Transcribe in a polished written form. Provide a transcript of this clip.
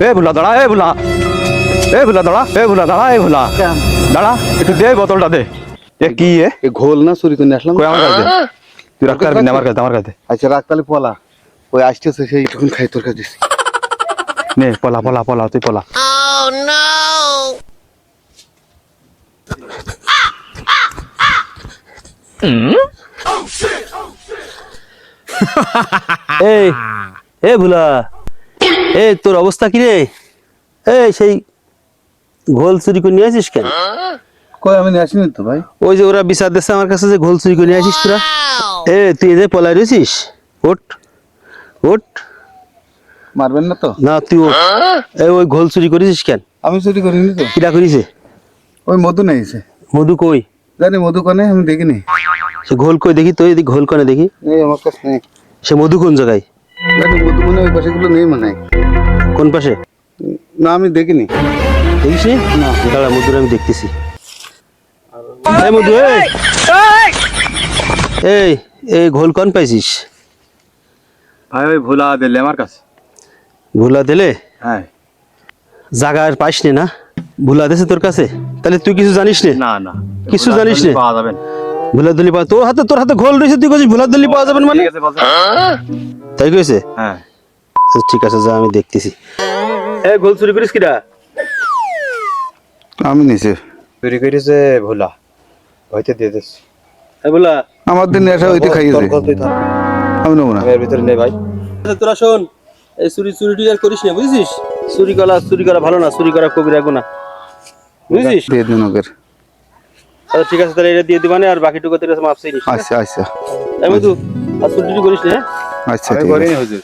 এ ভোলা দাঁড়া, এ ভোলা, এ ভোলা দাঁড়া, এ ভোলা দাঁড়া, এ ভোলা দাঁড়া, একটু দে বোতলটা দে। এ কি এ ঘোল না চুরি করে আসলাম। কই আমার কাছে তুই রাখতে পারবি না, আমার কাছে, আমার কাছে আচ্ছা রাখ তাহলে পলা, ওই আসতেছে সেই টুকুন খাই তোর কাছে দিছি। নে পলা পলা পলা, তুই পলা। এই এ ভোলা, এই তোর অবস্থা কি রে? এই সেই ঘোল চুরি করে নিয়ে আসিস কেন? কই আমি নিয়ে আসিনি তো ভাই। ওই যে ওরা বিচার দিচ্ছে আমার কাছে যে ঘোল চুরি করে নিয়ে আসিস তোরা। এ তুই এই যে পলাই রয়েছিস, ওঠ ওঠ। মারবেন না তো? না তুই ওঠ। এই ওই ঘোল চুরি করেছিস কেন? আমি চুরি করিনি তো। কিরা করিছে? ওই মধু নেইছে। মধু কই? জানি মধু কনে আমি দেখিনি। সে ঘোল কই দেখি তো, এদিকে ঘোল কনে দেখি। এই আমার কাছে নেই। সে মধু কোন জায়গায়? জানি মধু মনে ওই পাশে গুলো নেই মনে হয়। কোন পাশে? না আমি দেখিনি। দেখিস নি? না দাঁড়া, মধুর আমি দেখতেছি। এই মধু, এই এই ঘোল কোন পাইছিস? ভাই ওই ভোলা দিলে আমার কাছে। ভুলা দিলে? হ্যাঁ। জাগার পাইস নি না? ভুলা দিছে তোর কাছে? তাহলে তুই কিছু জানিস নে? না না কিছু জানিস নে? পাওয়া যাবে না। ভুলা দলি পাওয়া তোর হাতে ঘোল রয়েছে, তুই কইছিস ভুলা দলি পাওয়া যাবে না মানে? ঠিক আছে বলছে। তাই কইছে? হ্যাঁ। আচ্ছা, ঠিক আছে, যা আমি দেখতেছি। এই ঘোল চুরি করিস কিরা? আমি নিছি। চুরি করেছে ভোলা, হইতে দিয়ে দিস। এই ভুলা, আমার দিন নেশা হইতে খাইয়েছে। আমি নেবো না। এর ভিতরে নেই ভাই। আচ্ছা তোরা শোন, এই চুরি আর করিস না, বুঝছিস? চুরি করা ভালো না, চুরি করা কবিরা গুনাহ, বুঝছিস? দিয়ে দিন ওকে। আচ্ছা ঠিক আছে, তাহলে এটা দিয়ে দিবানে, আর বাকিটুকু তোর কাছে মাপ চাই নিস। আচ্ছা আচ্ছা এই মধু, আর চুরি করিস না, হ্যাঁ? আচ্ছা আমি ঠিক আছে। করিনি হুজুর।